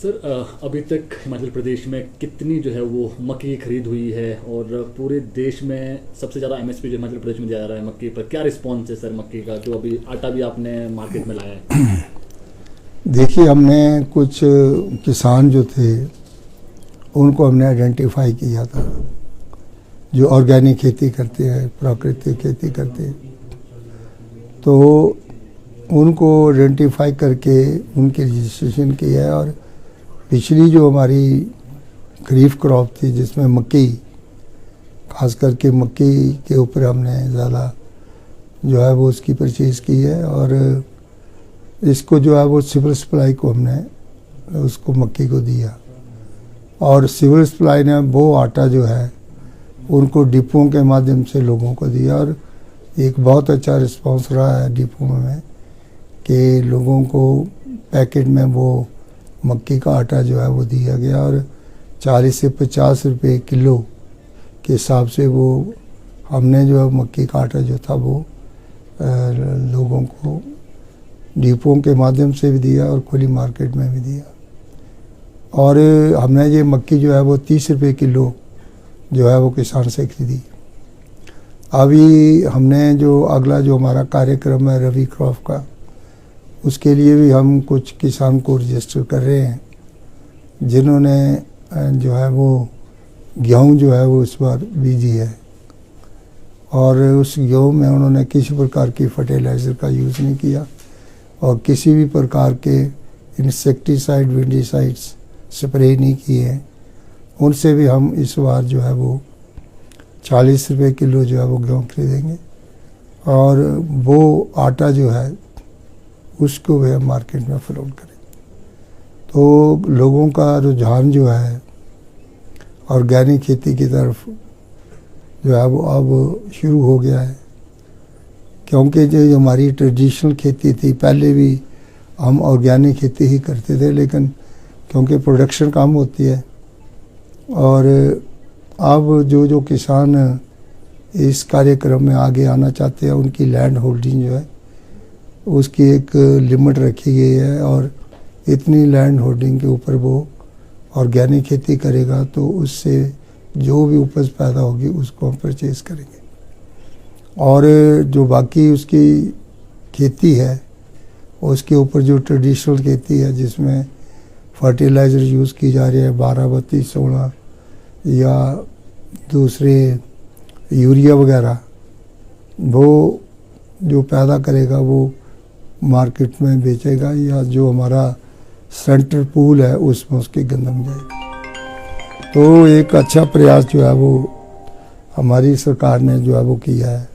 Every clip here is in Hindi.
अभी तक हिमाचल प्रदेश में कितनी जो है वो मक्की की खरीद हुई है और पूरे देश में सबसे ज़्यादा एमएसपी जो हिमाचल प्रदेश में दिया जा रहा है मक्की पर, क्या रिस्पॉन्स है सर मक्की का, जो अभी आटा भी आपने मार्केट में लाया है? देखिए, हमने कुछ किसान जो थे उनको हमने आइडेंटिफाई किया था, जो ऑर्गेनिक खेती करते हैं, प्राकृतिक खेती करते हैं, तो उनको आइडेंटिफाई करके उनकी रजिस्ट्रेशन किया है। और पिछली जो हमारी खरीफ क्रॉप थी जिसमें मक्की, खास करके मक्की के ऊपर हमने ज़्यादा जो है वो उसकी परचेज़ की है, और इसको जो है वो सिविल सप्लाई को हमने उसको मक्की को दिया, और सिविल सप्लाई ने वो आटा जो है उनको डिपों के माध्यम से लोगों को दिया। और एक बहुत अच्छा रिस्पांस रहा है डिपो में कि लोगों को पैकेट में वो मक्की का आटा जो है वो दिया गया, और 40 से 50 रुपए किलो के हिसाब से वो हमने जो है मक्की का आटा जो था वो लोगों को डिपों के माध्यम से भी दिया और खुली मार्केट में भी दिया। और हमने ये मक्की जो है वो 30 रुपए किलो जो है वो किसान से खरीदी। अभी हमने जो अगला जो हमारा कार्यक्रम है रबी क्रॉप का, उसके लिए भी हम कुछ किसान को रजिस्टर कर रहे हैं जिन्होंने जो है वो गेहूँ जो है वो इस बार बीजी है, और उस गेहूँ में उन्होंने किसी प्रकार की फर्टिलाइज़र का यूज़ नहीं किया और किसी भी प्रकार के इंसेक्टिसाइड विंडीसाइड्स स्प्रे नहीं किए हैं। उनसे भी हम इस बार जो है वो 40 रुपए किलो जो है वो गेहूँ खरीदेंगे, और वो आटा जो है उसको वे मार्केट में फरोख्त करें। तो लोगों का रुझान जो है ऑर्गेनिक खेती की तरफ जो है वो अब शुरू हो गया है, क्योंकि जो हमारी ट्रेडिशनल खेती थी पहले भी हम ऑर्गेनिक खेती ही करते थे, लेकिन क्योंकि प्रोडक्शन कम होती है, और अब जो किसान इस कार्यक्रम में आगे आना चाहते हैं उनकी लैंड होल्डिंग जो है उसकी एक लिमिट रखी गई है, और इतनी लैंड होल्डिंग के ऊपर वो ऑर्गेनिक खेती करेगा तो उससे जो भी उपज पैदा होगी उसको हम परचेज करेंगे। और जो बाकी उसकी खेती है उसके ऊपर जो ट्रेडिशनल खेती है जिसमें फर्टिलाइज़र यूज़ की जा रही है 12-32-16 या दूसरे यूरिया वगैरह, वो जो पैदा करेगा वो मार्केट में बेचेगा, या जो हमारा सेंटर पूल है उसमें उसकी गंदम जाएगी। तो एक अच्छा प्रयास जो है वो हमारी सरकार ने जो है वो किया है।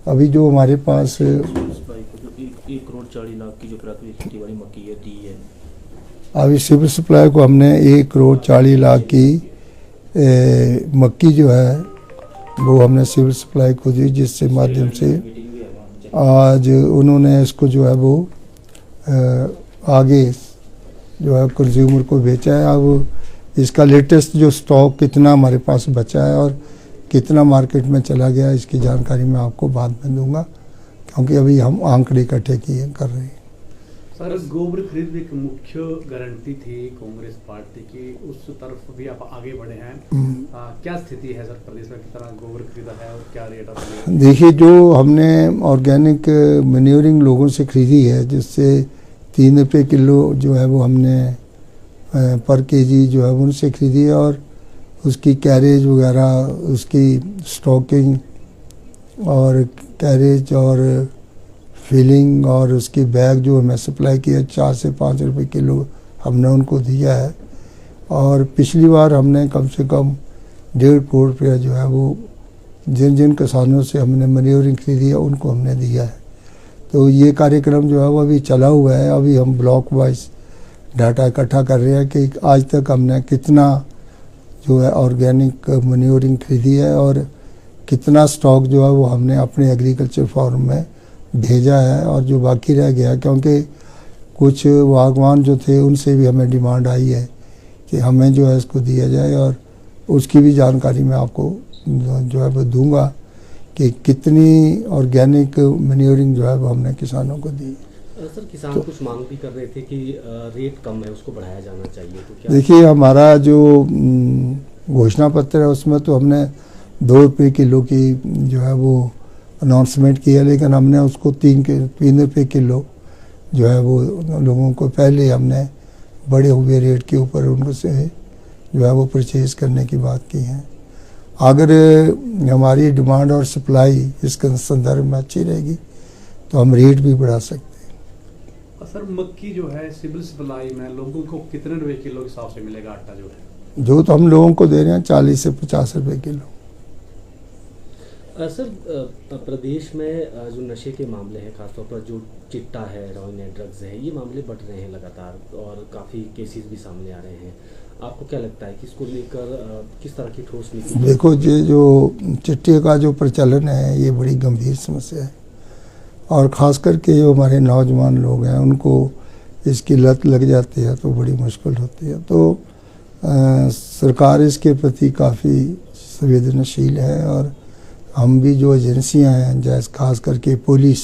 अभी जो हमारे पास 1 करोड़ 40 लाख की जो प्राकृतिक खेती वाली मक्की है दी है, अभी सिविल सप्लाई को हमने 1 करोड़ 40 लाख की मक्की जो है वो हमने सिविल सप्लाई को दी, जिससे माध्यम से आज उन्होंने इसको जो है वो आगे जो है कंज्यूमर को बेचा है। अब इसका लेटेस्ट जो स्टॉक कितना हमारे पास बचा है और कितना मार्केट में चला गया इसकी जानकारी मैं आपको बाद में दूंगा, क्योंकि अभी हम आंकड़े इकट्ठे किए कर रहे हैं। सर, गोबर खरीद एक मुख्य गारंटी थी कांग्रेस पार्टी की, उस तरफ भी आप आगे बढ़े हैं। क्या स्थिति है सर प्रदेश में, कितना गोबर खरीदा है और क्या रेट है? देखिए, जो हमने ऑर्गेनिक मैन्योरिंग लोगों से खरीदी है जिससे 3 रुपये किलो जो है वो हमने पर केजी जो है उनसे खरीदी है, और उसकी कैरेज वगैरह, उसकी स्टॉकिंग और कैरेज और फिलिंग और उसकी बैग जो हमें सप्लाई किया 4 से 5 रुपये किलो हमने उनको दिया है। और पिछली बार हमने कम से कम 1.5 करोड़ रुपया जो है वो जिन जिन किसानों से हमने मैन्योरिंग खरीदी है उनको हमने दिया है। तो ये कार्यक्रम जो है वो अभी चला हुआ है। अभी हम ब्लॉक वाइज डाटा इकट्ठा कर रहे हैं कि आज तक हमने कितना जो है ऑर्गेनिक मैन्योरिंग खरीदी है और कितना स्टॉक जो है वो हमने अपने एग्रीकल्चर फार्म में भेजा है, और जो बाकी रह गया, क्योंकि कुछ बागवान जो थे उनसे भी हमें डिमांड आई है कि हमें जो है इसको दिया जाए, और उसकी भी जानकारी मैं आपको जो है वो दूंगा कि कितनी ऑर्गेनिक मैन्योरिंग जो है वो हमने किसानों को दी। सर किसान कुछ मांग भी कर रहे थे कि रेट कम है उसको बढ़ाया जाना चाहिए, तो क्या? देखिए, हमारा जो घोषणा पत्र है उसमें तो हमने 2 रुपये किलो की जो है वो अनाउंसमेंट किया, लेकिन हमने उसको 3 रुपये किलो जो है वो लोगों को पहले हमने बड़े हुए रेट के ऊपर उनको से जो है वो परचेज़ करने की बात की है। अगर हमारी डिमांड और सप्लाई इसके संदर्भ में अच्छी रहेगी तो हम रेट भी बढ़ा सकते हैं। सर मक्की जो है सिविल सप्लाई में लोगों को कितने रुपए किलो के हिसाब से मिलेगा आटा जो है? जो तो हम लोगों को दे रहे हैं 40 से 50 रुपए किलो। सर प्रदेश में जो नशे के मामले हैं, खासतौर पर जो चिट्टा है, हेरोइन है, ड्रग्स है, ये मामले बढ़ रहे हैं लगातार और काफ़ी केसेस भी सामने आ रहे हैं। आपको क्या लगता है कि इसको लेकर किस तरह की ठोस नीति? देखो, ये जो चिट्टे का जो प्रचलन है ये बड़ी गंभीर समस्या है, और ख़ास करके जो हमारे नौजवान लोग हैं उनको इसकी लत लग जाती है तो बड़ी मुश्किल होती है। तो सरकार इसके प्रति काफ़ी संवेदनशील है, और हम भी जो एजेंसियां हैं जैसे खास करके पुलिस,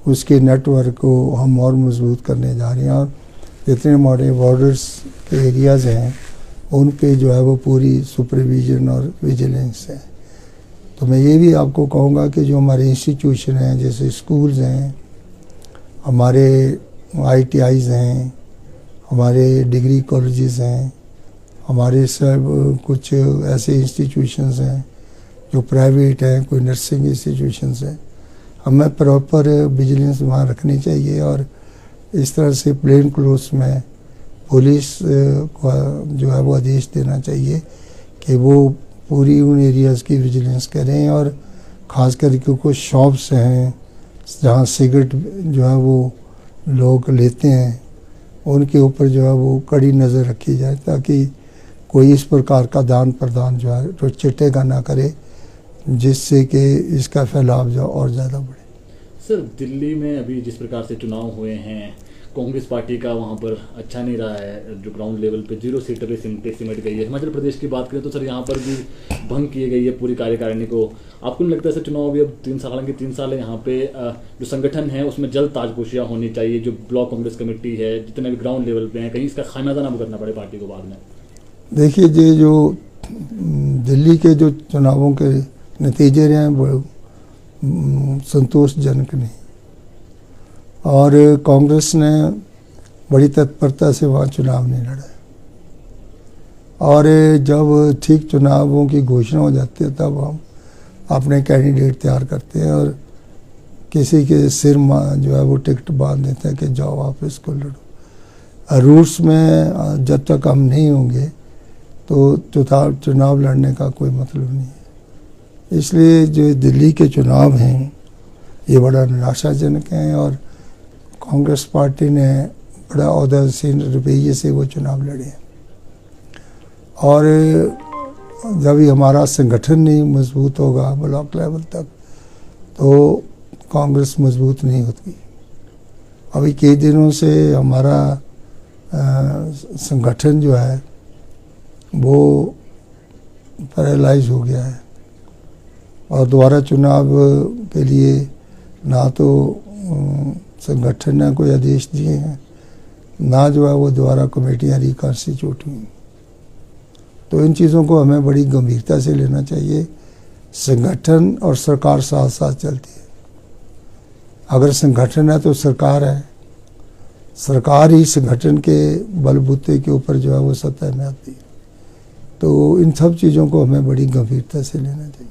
उसके नेटवर्क को हम और मजबूत करने जा रहे हैं, और जितने हमारे बॉर्डर्स के एरियाज़ हैं उन पे जो है वो पूरी सुपरविजन और विजिलेंस है। तो मैं ये भी आपको कहूँगा कि जो हमारे इंस्टीट्यूशन हैं जैसे स्कूल्स हैं, हमारे ITIs हैं, हमारे डिग्री कॉलेजेस हैं, हमारे सब कुछ ऐसे इंस्टीट्यूशंस हैं जो प्राइवेट हैं, कोई नर्सिंग इंस्टीट्यूशंस हैं, हमें प्रॉपर विजिलेंस वहाँ रखनी चाहिए। और इस तरह से प्लेन क्लोथ्स में पुलिस को जो है वो आदेश देना चाहिए कि वो पूरी उन एरियाज़ की विजिलेंस करें, और ख़ास करके कुछ शॉप्स हैं जहाँ सिगरेट जो है वो लोग लेते हैं उनके ऊपर जो है वो कड़ी नज़र रखी जाए, ताकि कोई इस प्रकार का दान प्रदान जो है तो चिट्टे का ना करे, जिससे कि इसका फैलाव जो और ज़्यादा बढ़े। सर दिल्ली में अभी जिस प्रकार से चुनाव हुए हैं, कांग्रेस पार्टी का वहाँ पर अच्छा नहीं रहा है, जो ग्राउंड लेवल पे 0 सीटर पे सिमट गई है। हिमाचल प्रदेश की बात करें तो सर यहाँ पर भी भंग की गई है पूरी कार्यकारिणी को। आपको नहीं लगता है सर चुनाव अभी अब 3 साल, हालांकि 3 साल है, यहाँ पे जो संगठन है उसमें जल्द ताजपोशियाँ होनी चाहिए, जो ब्लॉक कांग्रेस कमेटी है, जितने भी ग्राउंड लेवल पे हैं, कहीं इसका खामियाजा ना भुगतना पड़े पार्टी को बाद में? देखिए, ये जो दिल्ली के जो चुनावों के नतीजे रहे हैं वो संतोषजनक नहीं, और कांग्रेस ने बड़ी तत्परता से वहाँ चुनाव नहीं लड़ा, और जब ठीक चुनावों की घोषणा हो जाती है तब हम अपने कैंडिडेट तैयार करते हैं और किसी के सिर जो है वो टिकट बांध देते हैं कि जाओ आप इसको लड़ो। रूट्स में जब तक हम नहीं होंगे तो चुनाव लड़ने का कोई मतलब नहीं है। इसलिए जो दिल्ली के चुनाव हैं ये बड़ा निराशाजनक हैं, और कांग्रेस पार्टी ने बड़ा औदासीन रवैये से वो चुनाव लड़े हैं, और जब ही हमारा संगठन नहीं मजबूत होगा ब्लॉक लेवल तक तो कांग्रेस मजबूत नहीं होती। अभी कई दिनों से हमारा संगठन जो है वो पैरालाइज हो गया है, और दोबारा चुनाव के लिए ना तो संगठन ने कोई आदेश दिए हैं, ना जो है वो दोबारा कमेटियाँ रिकॉन्स्टिट्यूट हुई। तो इन चीज़ों को हमें बड़ी गंभीरता से लेना चाहिए। संगठन और सरकार साथ साथ चलती है। अगर संगठन है तो सरकार है, सरकार ही संगठन के बलबूते के ऊपर जो है वो सत्ता में आती है। तो इन सब चीज़ों को हमें बड़ी गंभीरता से लेना चाहिए।